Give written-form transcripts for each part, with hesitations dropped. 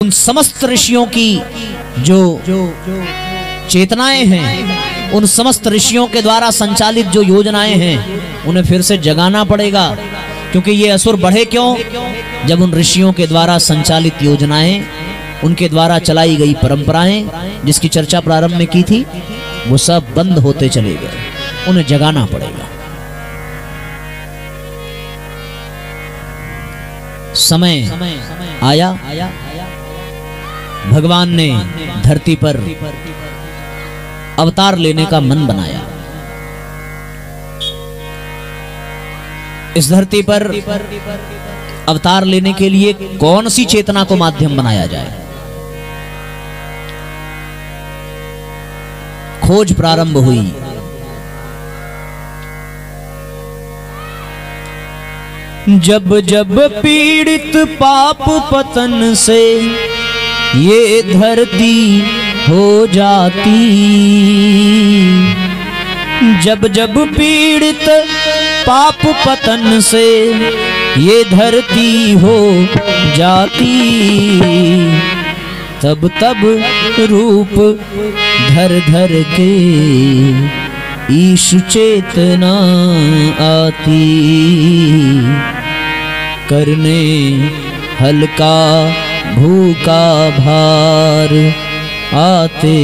उन समस्त ऋषियों की जो चेतनाएं हैं, उन समस्त ऋषियों के द्वारा संचालित जो योजनाएं हैं, उन्हें फिर से जगाना पड़ेगा। क्योंकि ये असुर बढ़े क्यों? जब उन ऋषियों के द्वारा संचालित योजनाएं, उनके द्वारा चलाई गई परंपराएं, जिसकी चर्चा प्रारंभ में की थी, वो सब बंद होते चले गए। उन्हें जगाना पड़ेगा। समय आया, भगवान ने धरती पर अवतार लेने का मन बनाया। इस धरती पर अवतार लेने के लिए कौन सी चेतना को माध्यम बनाया जाए? खोज प्रारंभ हुई। जब जब पीड़ित पाप पतन से ये धरती हो जाती, जब जब पीड़ित पाप पतन से ये धरती हो जाती, तब तब रूप धर धर के ईश चेतना आती, करने हल्का भूखा भार आते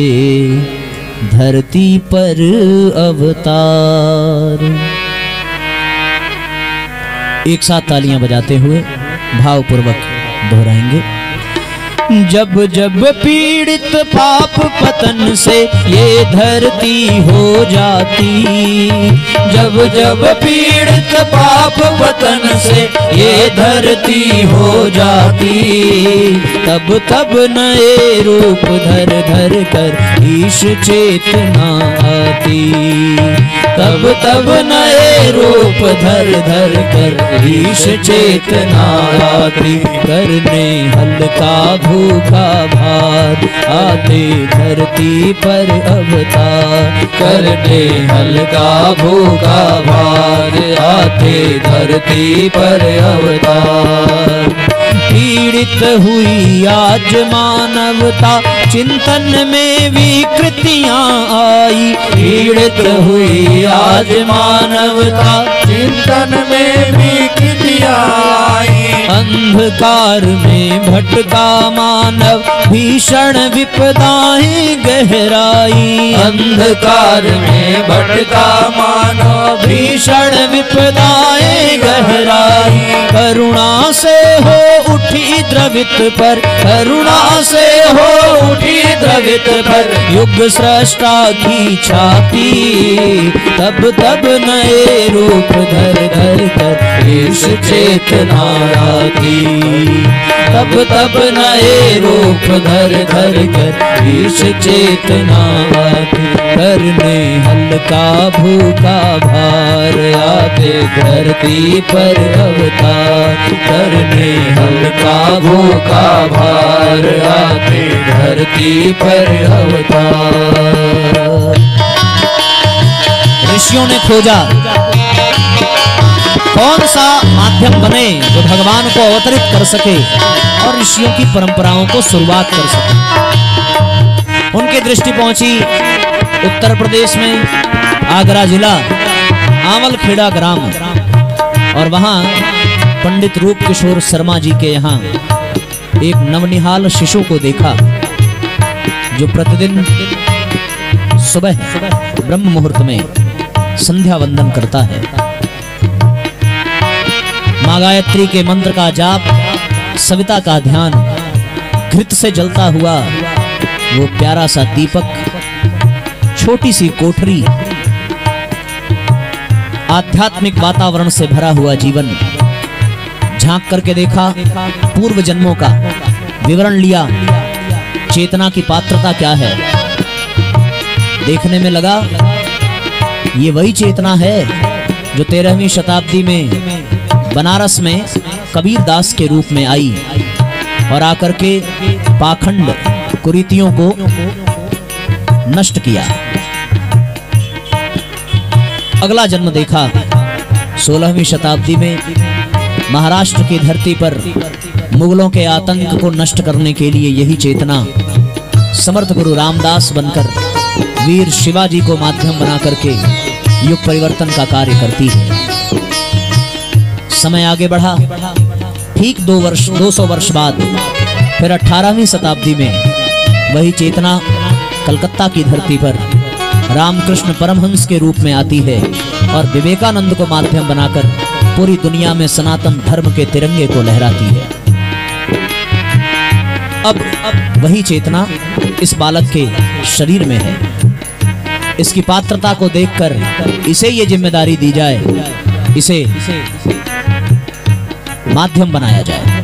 धरती पर अवतार। एक साथ तालियां बजाते हुए भावपूर्वक दोहराएंगे। जब जब पीड़ित पाप पतन से ये धरती हो जाती, जब जब पीड़ित पाप पतन से ये धरती हो जाती, तब तब नए रूप धर धर कर ईश चेतना आती, तब तब नए रूप धर धर कर ईश चेतना आती, करने हल्का भूखा भार आते धरती पर अवतार, करने हल्का भूखा भार आते धरती पर अवतार। पीड़ित हुई आज मानवता, चिंतन में विकृतियां आई, पीड़ित हुई आज मानवता, चिंतन में विकृतियां आई, अंधकार में भटका मानव भीषण विपदाएं गहराई, अंधकार में भटका मानव भीषण विपदाएं गहराई, करुणा से हो उठी द्रवित पर, करुणा से हो उठी द्रवित पर, युग सृष्टा की छाती, तब तब नए रूप धर धर कर ईश चेतना आती, तब तब नए रूप धर धर कर ईश चेतना आती, करने हल्का भूखा भार आते धरती पर अवतार, करने हल्का भूखा भार आते धरती पर अवतार। ऋषियों ने खोजा कौन सा माध्यम बने जो भगवान को अवतरित कर सके और ऋषियों की परंपराओं को शुरुआत कर सके। उनकी दृष्टि पहुंची उत्तर प्रदेश में आगरा जिला आंवलखेड़ा ग्राम, और वहां पंडित रूप किशोर शर्मा जी के यहाँ एक नवनिहाल शिशु को देखा, जो प्रतिदिन सुबह ब्रह्म मुहूर्त में संध्या वंदन करता है। माँ गायत्री के मंत्र का जाप, सविता का ध्यान, घृत से जलता हुआ वो प्यारा सा दीपक, छोटी सी कोठरी, आध्यात्मिक वातावरण से भरा हुआ जीवन। झांक करके देखा, पूर्व जन्मों का विवरण लिया, चेतना की पात्रता क्या है। देखने में लगा ये वही चेतना है जो 13वीं शताब्दी में बनारस में कबीर दास के रूप में आई और आकर के पाखंड कुरीतियों को नष्ट किया। अगला जन्म देखा 16वीं शताब्दी में महाराष्ट्र की धरती पर मुगलों के आतंक को नष्ट करने के लिए यही चेतना समर्थ गुरु रामदास बनकर वीर शिवाजी को माध्यम बना करके युग परिवर्तन का कार्य करती है। समय आगे बढ़ा, ठीक 200 वर्ष बाद फिर 18वीं शताब्दी में वही चेतना कलकत्ता की धरती पर रामकृष्ण परमहंस के रूप में आती है और विवेकानंद को माध्यम बनाकर पूरी दुनिया में सनातन धर्म के तिरंगे को लहराती है। अब वही चेतना इस बालक के शरीर में है। इसकी पात्रता को देखकर इसे ये जिम्मेदारी दी जाए, इसे माध्यम बनाया जाए।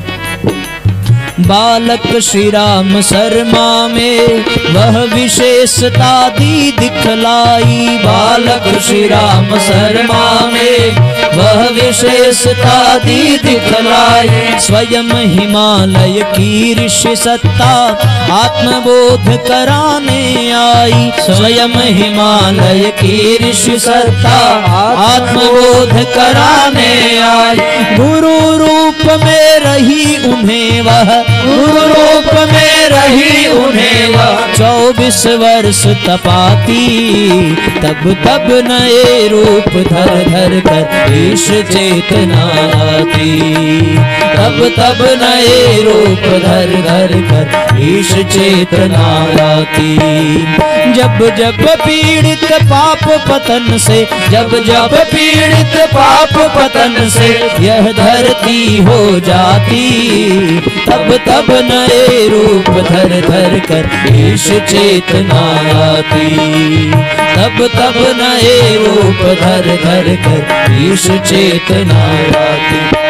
बालक श्री राम शर्मा में वह विशेषता दी दिखलाई। बालक श्री राम शर्मा में वह विशेषता दी दिखलाई। स्वयं हिमालय की ऋषि सत्ता आत्मबोध कराने आई। स्वयं हिमालय की ऋषि सत्ता आत्मबोध कराने आई। गुरु रूप में रही उन्हें वह, गुरु रूप में रही उन्हें वह 24 वर्ष तपाती। तब तब नए रूप धर धर कर ईश चेतना आती। तब तब नए रूप धर धर कर ईश चेतना आती। जब जब पीड़ित पाप पतन से, जब जब पीड़ित पाप पतन से यह धरती हो जाती। तब तब नए रूप धर धर कर ईश चेतना आती। तब तब नए रूप धर धर कर ईश चेतना आती।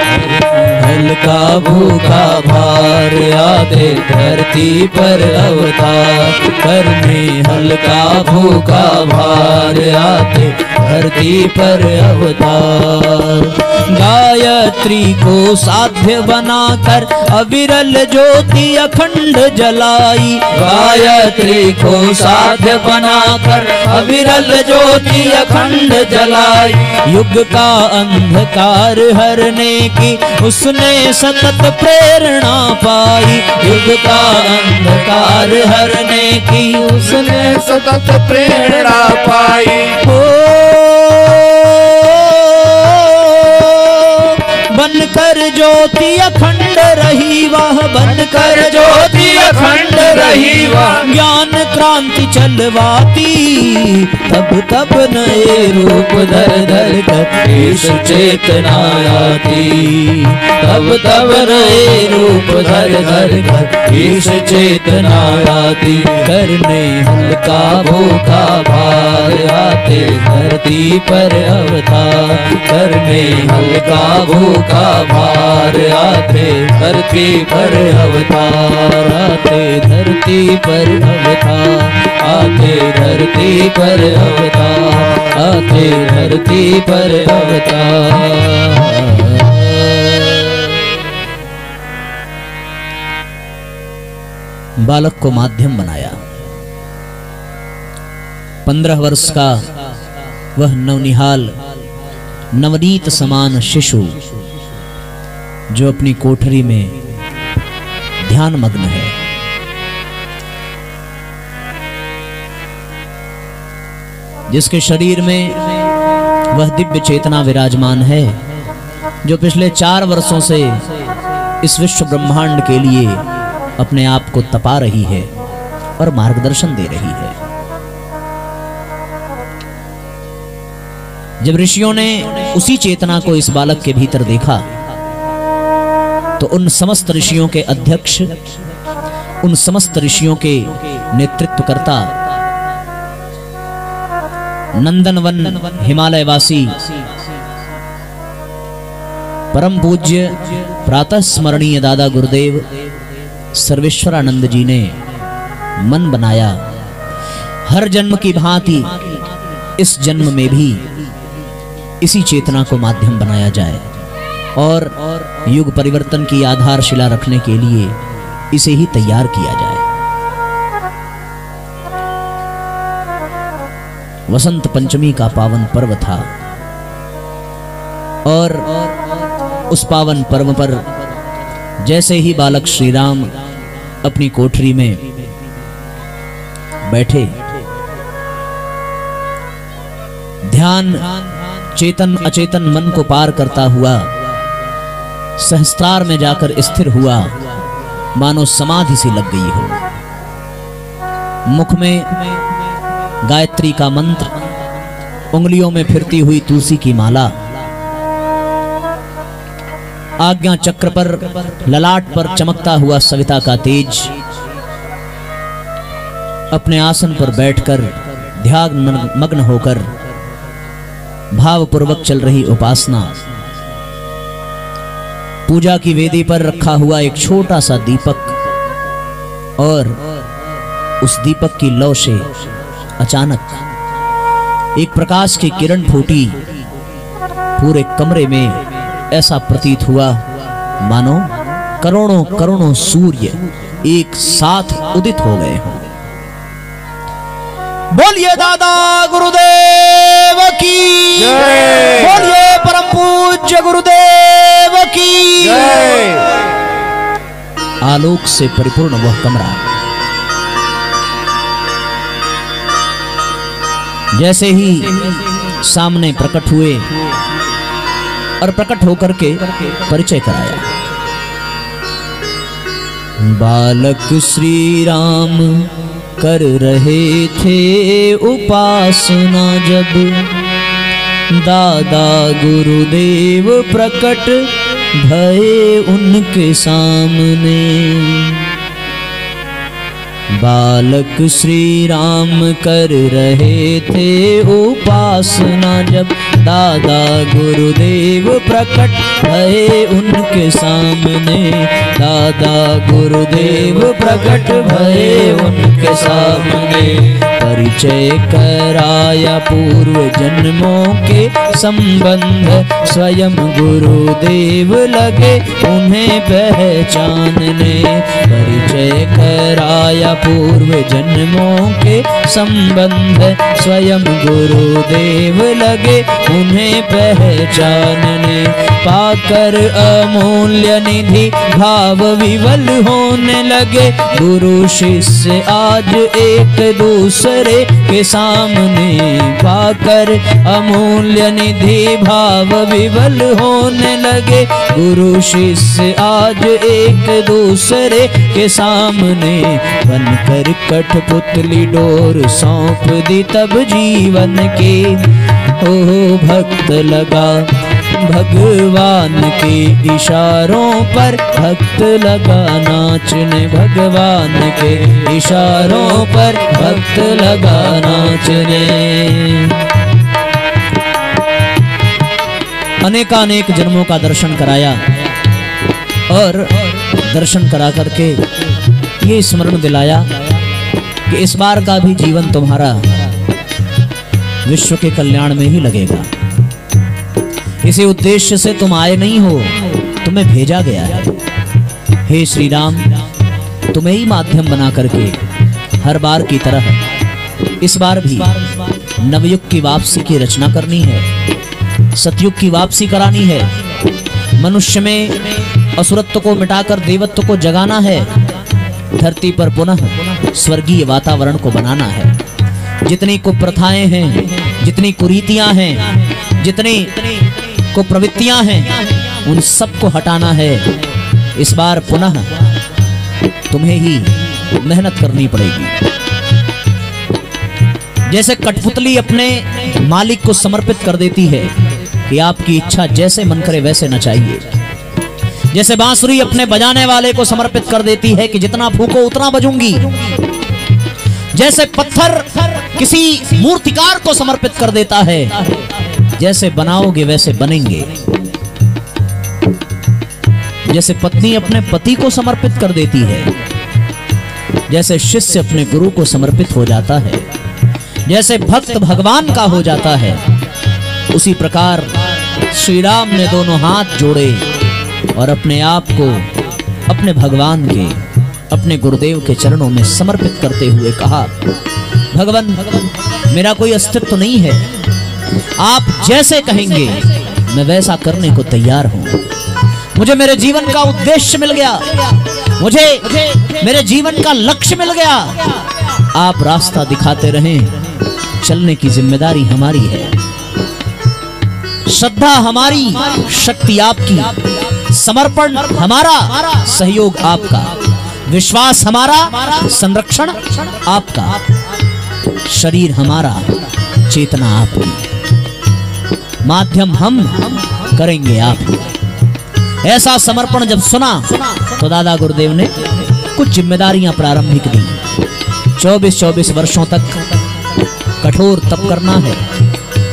हल्का भूखा भार आते धरती पर अवतार करने। हल्का भूखा भार आते धरती पर अवतार। गायत्री को साध्य बनाकर अविरल ज्योति अखंड जलाई। गायत्री को साध्य बनाकर अविरल ज्योति अखंड जलाई। युग का अंधकार हरने की उसने सतत प्रेरणा पाई। युग का अंधकार हरने की उसने सतत प्रेरणा पाई। बनकर ज्योति अखंड रही वह, बनकर ज्योति अखंड रही वह ज्ञान क्रांति चलवाती। तब तब नए रूप धर धर कर ईश चेतना आती। तब तब नए रूप धर धर कर ईश चेतना आती। करने हल्का भूखा भार आते धरती पर अवतार। करने हल्का भूखा भार आते धरती पर अवतार। आते धरती पर अवतार। आते धरती पर अवतार। आते धरती पर अवतार। बालक को माध्यम बनाया। 15 वर्ष का वह नवनिहाल नवनीत समान शिशु जो अपनी कोठरी में ध्यान मग्न है। जिसके शरीर में वह दिव्य चेतना विराजमान है, जो पिछले 4 वर्षों से इस विश्व ब्रह्मांड के लिए अपने आप को तपा रही है और मार्गदर्शन दे रही है। जब ऋषियों ने उसी चेतना को इस बालक के भीतर देखा तो उन समस्त ऋषियों के अध्यक्ष, उन समस्त ऋषियों के नेतृत्वकर्ता, नंदनवन हिमालयवासी परम पूज्य प्रातः स्मरणीय दादा गुरुदेव सर्वेश्वरानंद जी ने मन बनाया, हर जन्म की भांति इस जन्म में भी इसी चेतना को माध्यम बनाया जाए और युग परिवर्तन की आधारशिला रखने के लिए इसे ही तैयार किया जाए। वसंत पंचमी का पावन पर्व था और उस पावन पर्व पर जैसे ही बालक श्री राम अपनी कोठरी में बैठे, ध्यान चेतन अचेतन मन को पार करता हुआ सहस्त्रार में जाकर स्थिर हुआ, मानो समाधि सी लग गई हो। मुख में गायत्री का मंत्र, उंगलियों में फिरती हुई तुलसी की माला, आज्ञा चक्र पर ललाट पर चमकता हुआ सविता का तेज, अपने आसन पर बैठकर ध्यान मग्न होकर भावपूर्वक चल रही उपासना, पूजा की वेदी पर रखा हुआ एक छोटा सा दीपक, और उस दीपक की लौ से अचानक एक प्रकाश की किरण फूटी। पूरे कमरे में ऐसा प्रतीत हुआ मानो करोड़ों करोड़ों सूर्य एक साथ उदित हो गए हों। बोलिए दादा गुरुदेव की जय, बोलिए परम पूज्य गुरुदेव की जय। आलोक से परिपूर्ण वह कमरा जैसे ही सामने प्रकट हुए और प्रकट होकर के परिचय कराया। बालक श्री राम कर रहे थे उपासना, जब दादा गुरुदेव प्रकट भये उनके सामने। बालक श्री राम कर रहे थे उपासना, जब दादा गुरुदेव प्रकट भये उनके सामने। दादा गुरुदेव प्रकट भये उनके सामने। परिचय कराया पूर्व जन्मों के संबंध, स्वयं गुरुदेव लगे उन्हें पहचानने। परिचय कराया पूर्व जन्मों के संबंध, स्वयं गुरुदेव लगे उन्हें पहचानने। पाकर अमूल्य निधि भाव विवल होने लगे, गुरु शिष्य आज एक दूसरे के सामने। पाकर अमूल्य निधि भाव विवल होने लगे, गुरु शिष्य आज एक दूसरे के सामने। बनकर कठपुतली डोर सौंप दी तब जीवन के, ओ भक्त लगा भगवान के इशारों पर, भक्त लगा नाचने। भगवान के इशारों पर भक्त लगा नाचने। अनेकानेक जन्मों का दर्शन कराया और दर्शन करा करके ये स्मरण दिलाया कि इस बार का भी जीवन तुम्हारा विश्व के कल्याण में ही लगेगा। किसी उद्देश्य से तुम आए नहीं हो, तुम्हें भेजा गया है। हे श्री राम, तुम्हें ही माध्यम बना करके हर बार की तरह इस बार भी नवयुग की वापसी की रचना करनी है, सतयुग की वापसी करानी है। मनुष्य में असुरत्व को मिटाकर देवत्व को जगाना है। धरती पर पुनः स्वर्गीय वातावरण को बनाना है। जितनी कुप्रथाएं हैं, जितनी कुरीतियां हैं, जितनी को प्रवृत्तियां हैं, उन सबको हटाना है। इस बार पुनः तुम्हें ही मेहनत करनी पड़ेगी। जैसे कठपुतली अपने मालिक को समर्पित कर देती है कि आपकी इच्छा जैसे मन करे वैसे नचाइए। जैसे बांसुरी अपने बजाने वाले को समर्पित कर देती है कि जितना फूको उतना बजूंगी। जैसे पत्थर किसी मूर्तिकार को समर्पित कर देता है, जैसे बनाओगे वैसे बनेंगे। जैसे पत्नी अपने पति को समर्पित कर देती है, जैसे शिष्य अपने गुरु को समर्पित हो जाता है, जैसे भक्त भगवान का हो जाता है, उसी प्रकार श्री राम ने दोनों हाथ जोड़े और अपने आप को अपने भगवान के, अपने गुरुदेव के चरणों में समर्पित करते हुए कहा, भगवान मेरा कोई अस्तित्व नहीं है, आप जैसे कहेंगे मैं वैसा करने को तैयार हूं। मुझे मेरे जीवन का उद्देश्य मिल गया, मुझे मेरे जीवन का लक्ष्य मिल गया। आप रास्ता दिखाते रहें, चलने की जिम्मेदारी हमारी है। श्रद्धा हमारी, शक्ति आपकी, समर्पण हमारा, सहयोग आपका, विश्वास हमारा, संरक्षण आपका, शरीर हमारा, चेतना आपकी, माध्यम हम, करेंगे आप। ऐसा समर्पण जब सुना तो दादा गुरुदेव ने कुछ जिम्मेदारियां प्रारंभिक दी। 24 वर्षों तक कठोर तप करना है,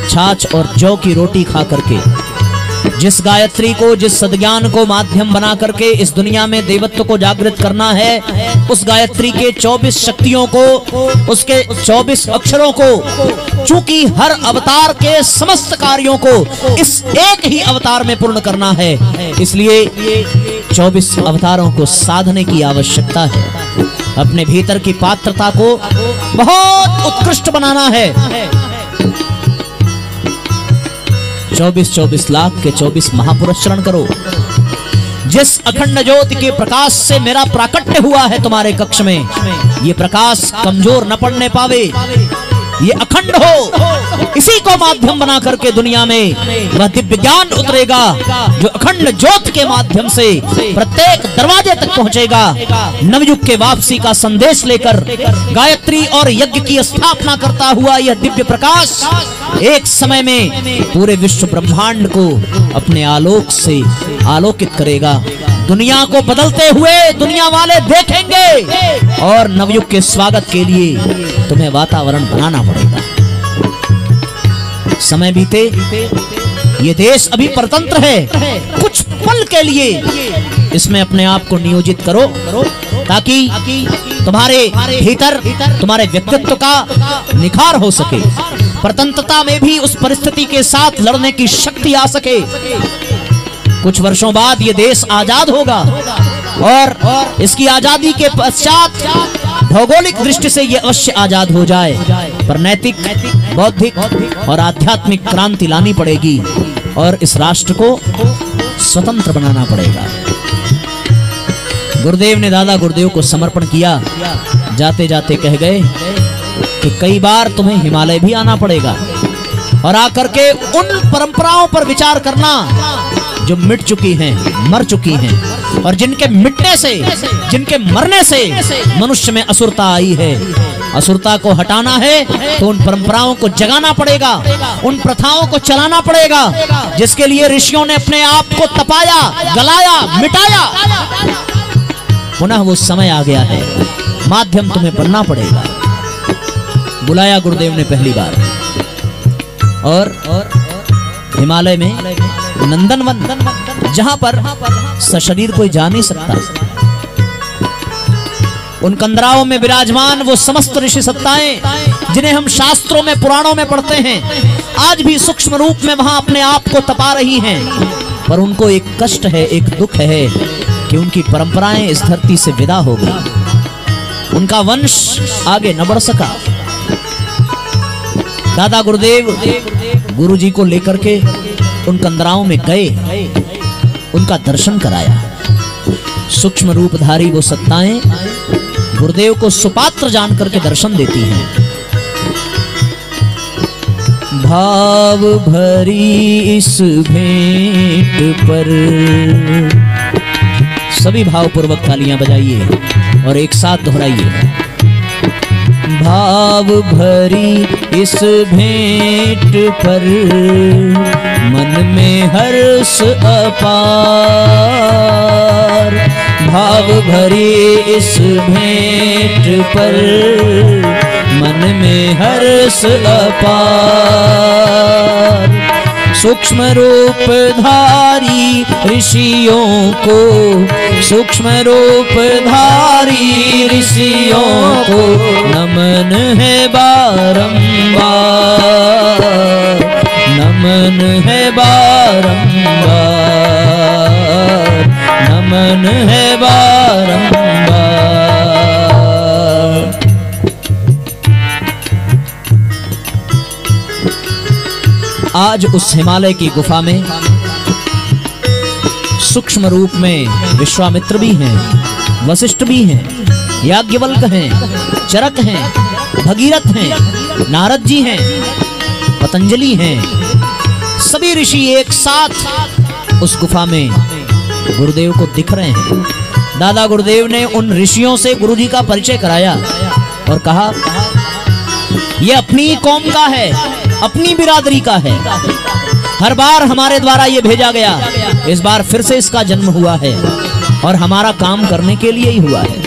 छाछ और जौ की रोटी खा करके, जिस गायत्री को, जिस सद्ज्ञान को माध्यम बना करके इस दुनिया में देवत्व को जागृत करना है, उस गायत्री के 24 शक्तियों को, उसके 24 अक्षरों को, चूंकि हर अवतार के समस्त कार्यों को इस एक ही अवतार में पूर्ण करना है, इसलिए 24 अवतारों को साधने की आवश्यकता है। अपने भीतर की पात्रता को बहुत उत्कृष्ट बनाना है। 24 लाख के 24 महापुरुष शरण करो। जिस अखंड ज्योति के प्रकाश से मेरा प्राकट्य हुआ है तुम्हारे कक्ष में, ये प्रकाश कमजोर न पड़ने पावे, ये अखंड हो। इसी को माध्यम बना करके दुनिया में वह दिव्य ज्ञान उतरेगा जो अखंड ज्योत के माध्यम से प्रत्येक दरवाजे तक पहुंचेगा। नवयुग के वापसी का संदेश लेकर गायत्री और यज्ञ की स्थापना करता हुआ यह दिव्य प्रकाश एक समय में पूरे विश्व ब्रह्मांड को अपने आलोक से आलोकित करेगा। दुनिया को बदलते हुए दुनिया वाले देखेंगे और नवयुग के स्वागत के लिए तुम्हें वातावरण बनाना पड़ेगा। समय बीते, ये देश अभी परतंत्र है, कुछ पल के लिए इसमें अपने आप को नियोजित करो ताकि तुम्हारे भीतर तुम्हारे व्यक्तित्व का निखार हो सके, परतंत्रता में भी उस परिस्थिति के साथ लड़ने की शक्ति आ सके। कुछ वर्षों बाद ये देश आजाद होगा और इसकी आजादी के पश्चात भौगोलिक दृष्टि से ये अवश्य आजाद हो जाए, पर नैतिक, बौद्धिक और आध्यात्मिक क्रांति लानी पड़ेगी और इस राष्ट्र को स्वतंत्र बनाना पड़ेगा। गुरुदेव ने दादा गुरुदेव को समर्पण किया। जाते जाते कह गए कि कई बार तुम्हें हिमालय भी आना पड़ेगा और आकर के उन परंपराओं पर विचार करना जो मिट चुकी हैं, मर चुकी हैं, और जिनके मिटने से, जिनके मरने से मनुष्य में असुरता आई है। असुरता को हटाना है तो उन परंपराओं को जगाना पड़ेगा, उन प्रथाओं को चलाना पड़ेगा जिसके लिए ऋषियों ने अपने आप को तपाया, गलाया, मिटाया। पुनः वो समय आ गया है, माध्यम तुम्हें बनना पड़ेगा। बुलाया गुरुदेव ने पहली बार और हिमालय में नंदनवन, जहां पर सशरीर कोई जा नहीं सकता, उन कंदराओं में विराजमान वो समस्त ऋषि सत्ताएं जिन्हें हम शास्त्रों में, पुराणों में पढ़ते हैं, आज भी सूक्ष्म रूप में वहां अपने आप को तपा रही हैं। पर उनको एक कष्ट है, एक दुख है कि उनकी परंपराएं इस धरती से विदा हो गई, उनका वंश आगे न बढ़ सका। दादा गुरुदेव गुरुजी को लेकर के उन कंदराओं में गए, उनका दर्शन कराया। सूक्ष्म रूपधारी वो सत्ताएं गुरुदेव को सुपात्र जान करके दर्शन देती हैं। भाव भरी इस भेंट पर सभी भावपूर्वक तालियां बजाइए और एक साथ दोहराइए। भाव भरी इस भेंट पर मन में हर्ष अपार, भाव भरी इस भेंट पर मन में हर्ष अपार। सूक्ष्म रूप धारी ऋषियों को, सूक्ष्म रूप धारी ऋषियों को नमन है बारंबार, नमन है बारंबार, नमन है बारंबार। आज उस हिमालय की गुफा में सूक्ष्म रूप में विश्वामित्र भी हैं, वशिष्ठ भी हैं, याज्ञवल्क हैं, चरक हैं, भगीरथ हैं, नारद जी हैं, पतंजलि हैं। सभी ऋषि एक साथ उस गुफा में गुरुदेव को दिख रहे हैं। दादा गुरुदेव ने उन ऋषियों से गुरुजी का परिचय कराया और कहा, ये अपनी कौम का है, अपनी बिरादरी का है। हर बार हमारे द्वारा ये भेजा गया, इस बार फिर से इसका जन्म हुआ है और हमारा काम करने के लिए ही हुआ है।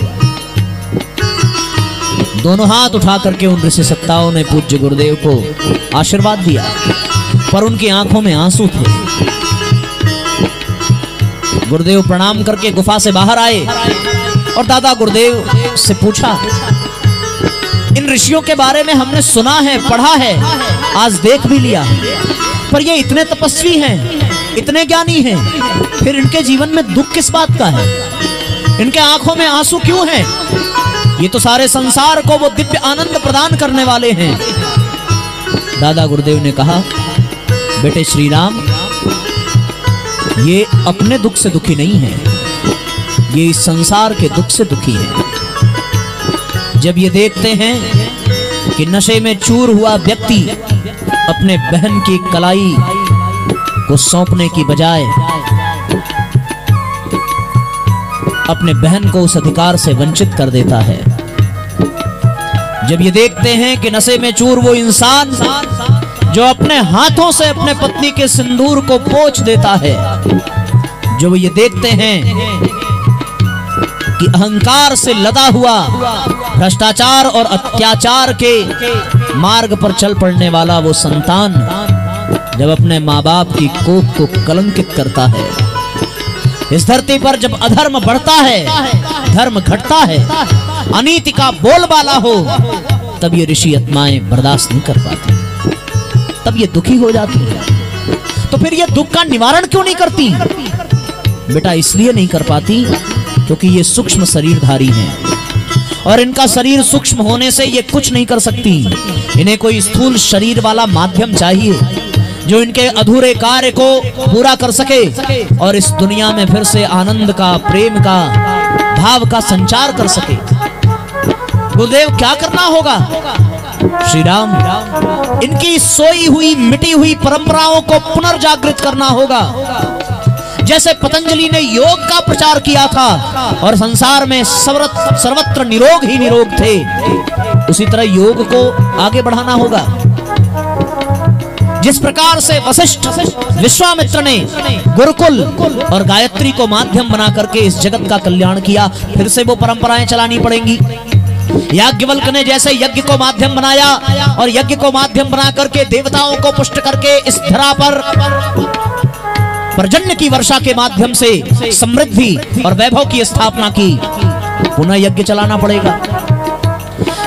दोनों हाथ उठा करके उन ऋषि सत्ताओं ने पूज्य गुरुदेव को आशीर्वाद दिया, पर उनकी आंखों में आंसू थे। गुरुदेव प्रणाम करके गुफा से बाहर आए और दादा गुरुदेव से पूछा, इन ऋषियों के बारे में हमने सुना है, पढ़ा है, आज देख भी लिया, पर ये इतने तपस्वी हैं, इतने ज्ञानी हैं, फिर इनके जीवन में दुख किस बात का है? इनके आंखों में आंसू क्यों हैं? ये तो सारे संसार को वो दिव्य आनंद प्रदान करने वाले हैं। दादा गुरुदेव ने कहा, बेटे श्री राम, ये अपने दुख से दुखी नहीं है, ये इस संसार के दुख से दुखी है। जब ये देखते हैं कि नशे में चूर हुआ व्यक्ति अपने बहन की कलाई को सौंपने की बजाय अपने बहन को उस अधिकार से वंचित कर देता है, जब ये देखते हैं कि नशे में चूर वो इंसान जो अपने हाथों से अपने पत्नी के सिंदूर को पोंछ देता है, जो ये देखते हैं कि अहंकार से लदा हुआ भ्रष्टाचार और अत्याचार के मार्ग पर चल पड़ने वाला वो संतान जब अपने माँ बाप की कोख को कलंकित करता है, इस धरती पर जब अधर्म बढ़ता है, धर्म घटता है, अनीति का बोलबाला हो, तब ये ऋषि आत्माएं बर्दाश्त नहीं कर पाती, तब ये दुखी हो जाती है। तो फिर ये दुख का निवारण क्यों नहीं करती? बेटा इसलिए नहीं कर पाती क्योंकि ये सूक्ष्म शरीरधारी हैं और इनका शरीर सूक्ष्म होने से ये कुछ नहीं कर सकती। इन्हें कोई स्थूल शरीर वाला माध्यम चाहिए जो इनके अधूरे कार्य को पूरा कर सके और इस दुनिया में फिर से आनंद का, प्रेम का, भाव का संचार कर सके। गुरुदेव क्या करना होगा? श्री राम, इनकी सोई हुई मिटी हुई परंपराओं को पुनर्जागृत करना होगा। जैसे पतंजलि ने योग का प्रचार किया था और संसार में सर्वत्र निरोग ही निरोग थे, उसी तरह योग को आगे बढ़ाना होगा। जिस प्रकार से वशिष्ठ विश्वामित्र ने गुरुकुल और गायत्री को माध्यम बना करके इस जगत का कल्याण किया, फिर से वो परंपराएं चलानी पड़ेंगी। याज्ञवल्क ने जैसे यज्ञ को माध्यम बनाया और यज्ञ को माध्यम बना करके देवताओं को पुष्ट करके इस धरा पर पर्जन्य की वर्षा के माध्यम से समृद्धि और वैभव की स्थापना की, पुनः यज्ञ चलाना पड़ेगा।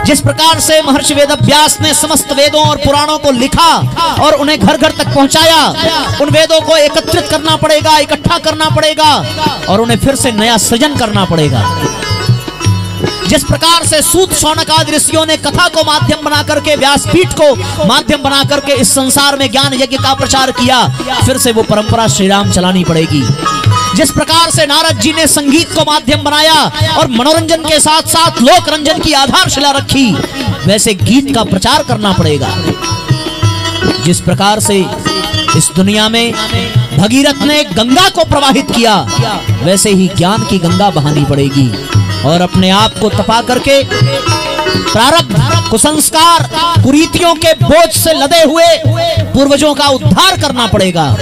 जिस प्रकार से महर्षि वेदव्यास ने समस्त वेदों और पुराणों को लिखा और उन्हें घर घर तक पहुंचाया, उन वेदों को एकत्रित करना पड़ेगा, इकट्ठा करना पड़ेगा और उन्हें फिर से नया सृजन करना पड़ेगा। जिस प्रकार से सूत शौनक आदि ऋषियों ने कथा को माध्यम बना करके, व्यासपीठ को माध्यम बना करके इस संसार में ज्ञान यज्ञ का प्रचार किया, फिर से वो परंपरा श्री राम चलानी पड़ेगी। जिस प्रकार से नारद जी ने संगीत को माध्यम बनाया और मनोरंजन के साथ साथ लोक रंजन की आधारशिला रखी, वैसे गीत का प्रचार करना पड़ेगा। जिस प्रकार से इस दुनिया में भगीरथ ने गंगा को प्रवाहित किया, वैसे ही ज्ञान की गंगा बहानी पड़ेगी और अपने आप को तपा करके प्रारब्ध, कुसंस्कार, कुरीतियों के बोझ से लदे हुए पूर्वजों का उद्धार करना पड़ेगा।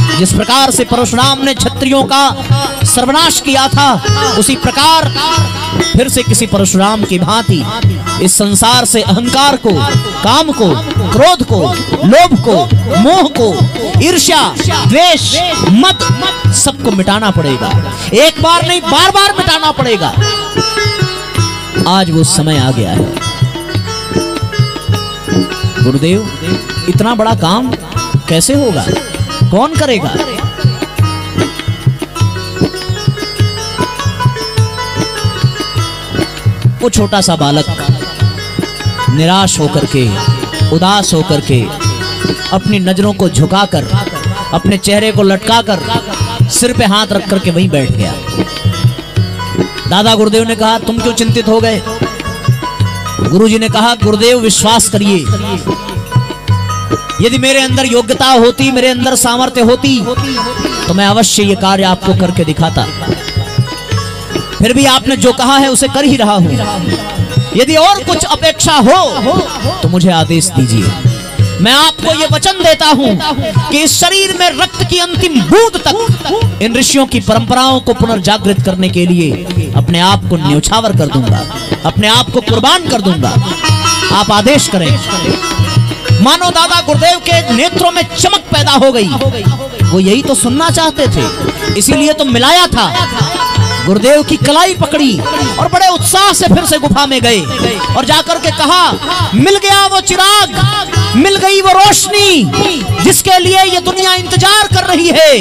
जिस प्रकार से परशुराम ने क्षत्रियों का सर्वनाश किया था, उसी प्रकार फिर से किसी परशुराम की भांति इस संसार से अहंकार को, काम को, क्रोध को, लोभ को, मोह को, ईर्ष्या, द्वेष, मद, सबको मिटाना पड़ेगा। एक बार नहीं, बार बार मिटाना पड़ेगा। आज वो समय आ गया है। गुरुदेव, इतना बड़ा काम कैसे होगा? कौन करेगा? वो छोटा सा बालक निराश होकर के, उदास होकर के, अपनी नजरों को झुकाकर, अपने चेहरे को लटकाकर सिर पे हाथ रख करके वहीं बैठ गया। दादा गुरुदेव ने कहा तुम क्यों चिंतित हो गए? गुरुजी ने कहा गुरुदेव विश्वास करिए, यदि मेरे अंदर योग्यता होती, मेरे अंदर सामर्थ्य होती तो मैं अवश्य ये कार्य आपको करके दिखाता। फिर भी आपने जो कहा है उसे कर ही रहा हूं। यदि और कुछ अपेक्षा हो तो मुझे आदेश दीजिए। मैं आपको ये वचन देता हूं कि इस शरीर में रक्त की अंतिम बूंद तक इन ऋषियों की परंपराओं को पुनर्जागृत करने के लिए अपने आप को न्योछावर कर दूंगा, अपने आप को कुर्बान कर दूंगा। आप आदेश करें। मानो दादा गुरुदेव के नेत्रों में चमक पैदा हो गई। वो यही तो सुनना चाहते थे, इसीलिए तो मिलाया था। गुरुदेव की कलाई पकड़ी और बड़े उत्साह से फिर से गुफा में गए और जाकर के कहा मिल गया वो चिराग, मिल गई वो रोशनी जिसके लिए ये दुनिया इंतजार कर रही है।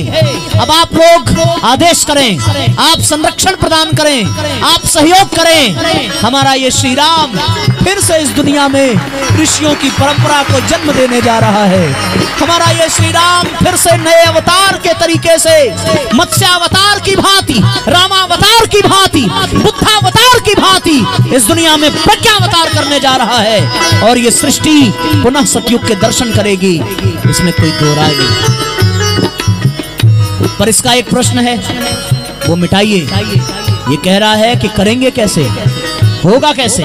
अब आप लोग आदेश करें, आप संरक्षण प्रदान करें, आप सहयोग करें। हमारा ये श्री राम फिर से इस दुनिया में ऋषियों की परंपरा को जन्म देने जा रहा है। हमारा ये श्री राम फिर से नए अवतार के तरीके से मत्स्यावतार की भांति, रामावतार की भांति, बुद्धावतार की भांति इस दुनिया में प्रज्ञावतार करने जा रहा है। और ये सृष्टि पुनः सतयुग के दर्शन करेगी, इसमें कोई दो राय नहीं। पर इसका एक प्रश्न है, वो मिटाइए। ये कह रहा है कि करेंगे कैसे, होगा कैसे?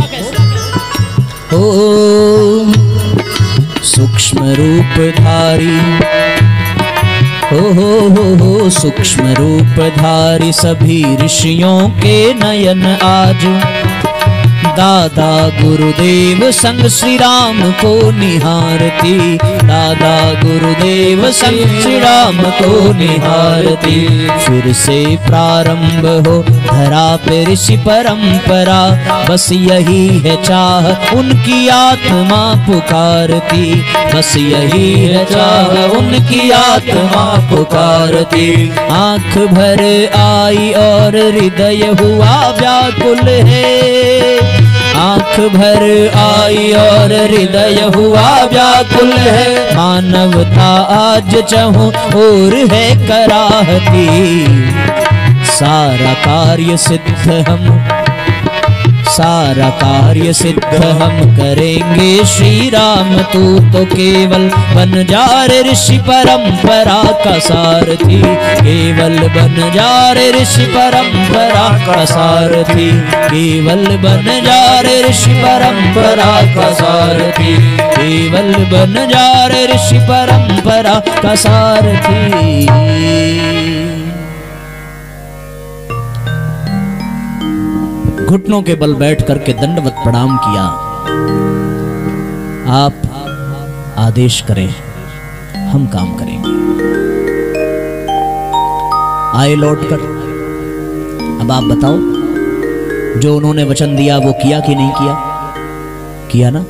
ओ सूक्ष्म रूप धारी, हो सूक्ष्म रूप धारी सभी ऋषियों के नयन आज। दादा गुरुदेव संग श्री राम को निहारती, दादा गुरुदेव संग श्री राम को निहारती। फिर से प्रारंभ हो धरा पे ऋषि परंपरा, बस यही है चाह उनकी आत्मा पुकारती, बस यही है चाह उनकी आत्मा पुकारती। आंख भर आई और हृदय हुआ व्याकुल है, आंख भर आई और हृदय हुआ व्याकुल है। मानवता आज चाहूं और है कराहती, सारा कार्य सिद्ध हम, सारा कार्य सिद्ध हम करेंगे श्री राम। तू तो केवल बन जा रे ऋषि परंपरा का सारथी, केवल बन जा रे ऋषि परंपरा का सारथी, केवल बन जा रे ऋषि परंपरा का सारथी, केवल बन जा रे ऋषि परंपरा का सारथी। घुटनों के बल बैठ करके दंडवत प्रणाम किया। आप आदेश करें, हम काम करेंगे। आए लौटकर। अब आप बताओ, जो उन्होंने वचन दिया वो किया कि नहीं किया? किया ना?